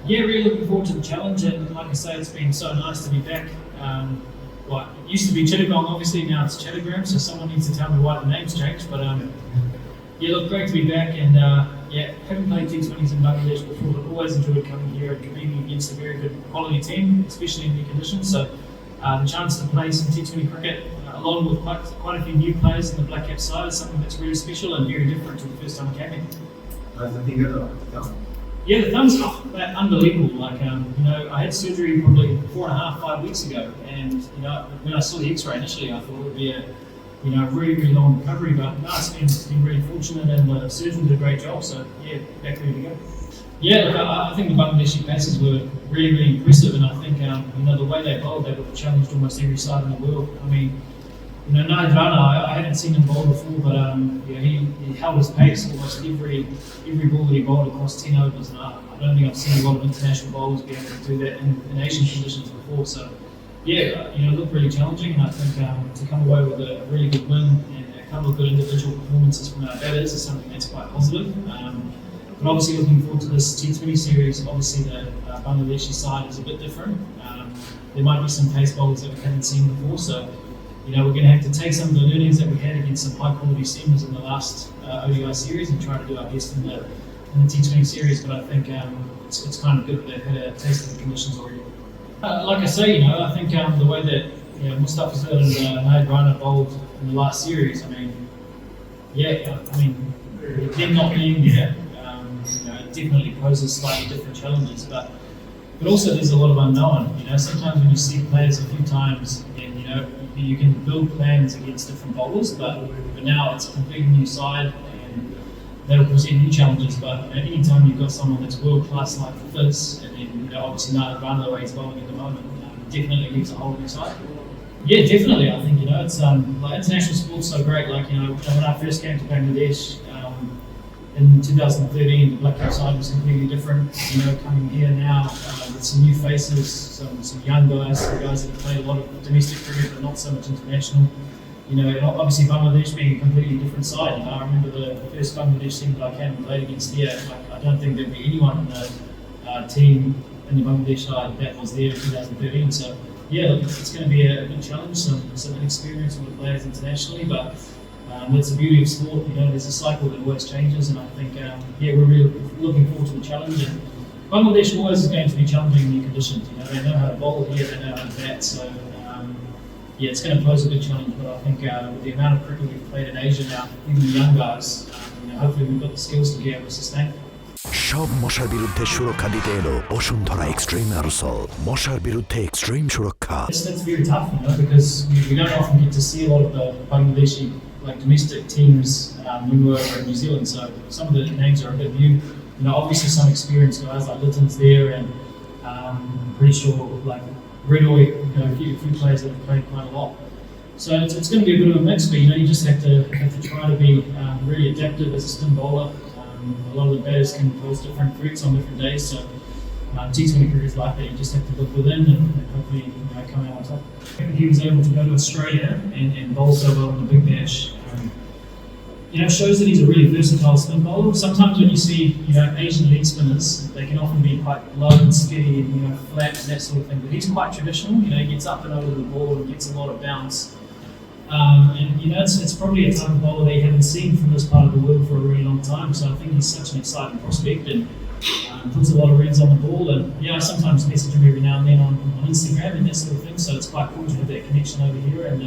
Yeah, really looking forward to the challenge, and like I say, it's been so nice to be back. It used to be Chittagong, obviously, now it's Chattogram, so someone needs to tell me why the name's changed. But yeah, look, great to be back, and yeah, haven't played T20s in Bangladesh before, but always enjoyed coming here and competing against a very good quality team, especially in new conditions. So the chance to play some T20 cricket, along with quite a few new players in the Black Cap side, is something that's really special and very different to the first time I came in. Yeah, the thumb's unbelievable. Like, I had surgery probably 4.5-5 weeks ago, and when I saw the X-ray initially, I thought it would be a really, really long recovery. But no, it's been really fortunate, and the surgeon did a great job. So yeah, back ready to go. Yeah, look, I think the Bangladeshi pacers were really, really impressive, and I think the way they bowled, they would have challenged almost every side in the world. I mean, Nayad Rana, I hadn't seen him bowl before, but he held his pace almost every ball that he bowled across 10 overs, and I don't think I've seen a lot of international bowlers be able to do that in Asian conditions before. So yeah, it looked really challenging, and I think to come away with a really good win and a couple of good individual performances from our batters is something that's quite positive. But obviously looking forward to this T20 series. Obviously the Bangladeshi side is a bit different. There might be some pace bowlers that we haven't seen before, so we're going to have to take some of the learnings that we had against some high quality seamers in the last ODI series and try to do our best in the T20 series. But I think it's kind of good that they've had a taste of the conditions already. Like I say, I think the way that Mustafa Zil and Nayad Rana bowled in the last series, them not being there, it definitely poses slightly different challenges. But also there's a lot of unknown. Sometimes when you see players a few times, and you can build plans against different bowlers, but now it's a completely new side, and that'll present new challenges. But anytime you've got someone that's world class like Fitz, and then obviously Nayad Rana, the way he's bowling at the moment, definitely gives a whole new side. Yeah, definitely. I think it's like international sport's so great. Like when I first came to Bangladesh in 2013, the Black Cap side was completely different. Coming here now with some new faces, some young guys, some guys that have played a lot of domestic cricket but not so much international. And obviously Bangladesh being a completely different side. I remember the first Bangladesh team that I came and played against here. I don't think there'd be anyone in the team in the Bangladesh side that was there in 2013. So yeah, look, it's going to be a good challenge, some inexperience with the players internationally, but that's the beauty of sport. There's a cycle that always changes, and I think we're really looking forward to the challenge. And Bangladesh always is going to be challenging in new conditions. They know how to bowl here, they know how to bat, so it's going to pose a good challenge. But I think with the amount of cricket we've played in Asia now, even the young guys, hopefully we've got the skills to be able to sustain it. সব মশার বিরুদ্ধে সুরক্ষা দিতে এলো Bashundhara extreme aerosol মশার বিরুদ্ধে extreme সুরক্ষা That's very tough, because we don't often get to see a lot of the Bangladeshi domestic teams when we're over in New Zealand. So some of the names are a bit new. Obviously some experienced guys like Litton's there, and I'm pretty sure Redoy, a few players that have played quite a lot. So it's going to be a bit of a mix, but you just have to try to be really adaptive as a spin bowler. A lot of the batters can pose different threats on different days, so T20 cricket is like that. You just have to look within and hopefully come out on top. He was able to go to Australia and bowl so well in the Big Bash. Shows that he's a really versatile spin bowler. Sometimes when you see Asian leg spinners, they can often be quite low and skinny and flat and that sort of thing. But he's quite traditional. He gets up and over the ball and gets a lot of bounce. It's probably a type of bowler they haven't seen from this part of the world for a really long time. So I think he's such an exciting prospect, and puts a lot of reds on the ball. And I sometimes message him every now and then on Instagram and that sort of thing. So it's quite cool to have that connection over here. And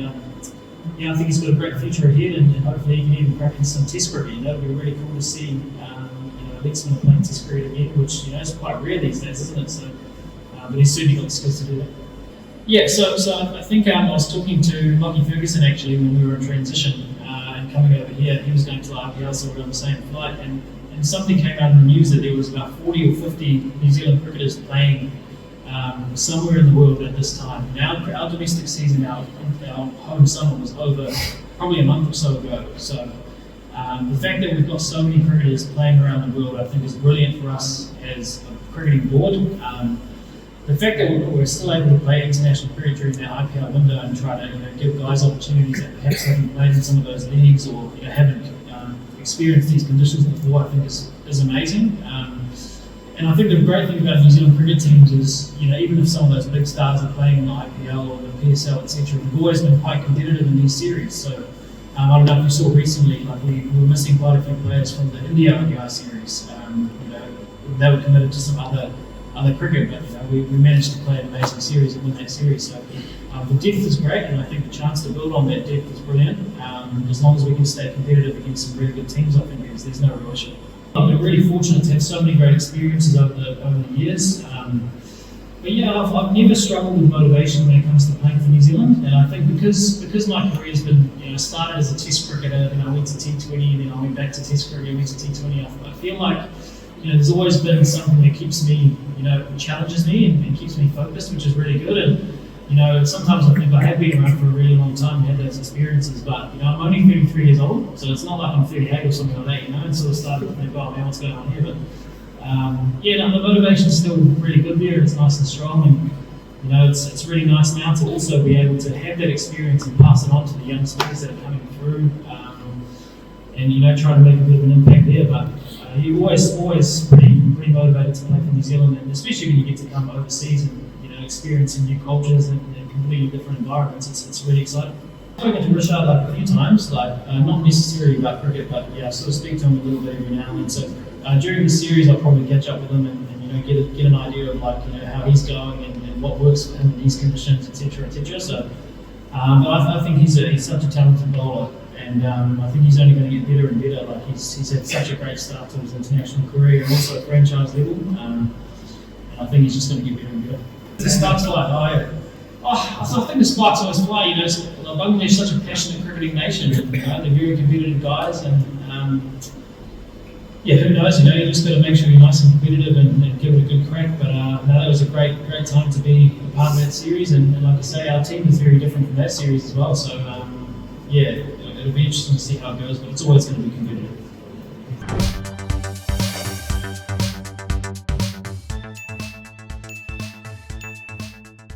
I think he's got a great future ahead, and hopefully he can even crack into some Test cricket. It'd be really cool to see a leg spinner playing Test cricket again, which is quite rare these days, isn't it? So, but he's certainly got the skills to do that. Yeah, so I think I was talking to Lockie Ferguson actually when we were in transition and coming over here. He was going to the RPL, so we were on the same flight, and something came out in the news that there was about 40 or 50 New Zealand cricketers playing somewhere in the world at this time. Now, our domestic season, our home summer was over probably a month or so ago. So the fact that we've got so many cricketers playing around the world, I think is brilliant for us as a cricketing board. The fact that we're still able to play international cricket during the IPL window and try to give guys opportunities that perhaps haven't played in some of those leagues or haven't experienced these conditions before, I think is amazing. And I think the great thing about New Zealand cricket teams is, even if some of those big stars are playing in the IPL or the PSL, etc., they've always been quite competitive in these series. So I don't know if you saw recently, like we were missing quite a few players from the India ODI series. They were committed to some other cricket, but we managed to play an amazing series and win that series. So the depth is great, and I think the chance to build on that depth is brilliant. As long as we can stay competitive against some really good teams, I think there's no real issue. I've been really fortunate to have so many great experiences over the years. But yeah, I've never struggled with motivation when it comes to playing for New Zealand, and I think because my career's been started as a Test cricketer, then I went to T20, then I went back to Test cricket, went to T20. I feel like there's always been something that keeps me, challenges me and keeps me focused, which is really good. And sometimes I think I have been around for a really long time and had those experiences, but I'm only 33 years old, so it's not like I'm 38 or something like that, and sort of started to think, oh man, what's going on here? But the motivation's still really good there. It's nice and strong, and it's really nice now to also be able to have that experience and pass it on to the youngsters that are coming through, and try to make a bit of an impact there. But you're always pretty motivated to play for New Zealand, and especially when you get to come overseas and experiencing new cultures and completely different environments. It's really exciting. I've spoken to Richard a few times, not necessarily about cricket, but I sort of speak to him a little bit every now and then. So during the series, I'll probably catch up with him and get an idea of how he's going and what works for him in these conditions, etc., etc. So, but I think he's such a talented bowler, and I think he's only going to get better and better. He's had such a great start to his international career and also at franchise level, and I think he's just going to get better and better. The sparks fly. I think the sparks always fly. Bangladesh is such a passionate cricketing nation. They're very competitive guys, and who knows? You just got to make sure you're nice and competitive and give it a good crack. But that was a great time to be a part of that series, and like I say, our team is very different from that series as well. So it'll be interesting to see how it goes, but it's always going to be competitive.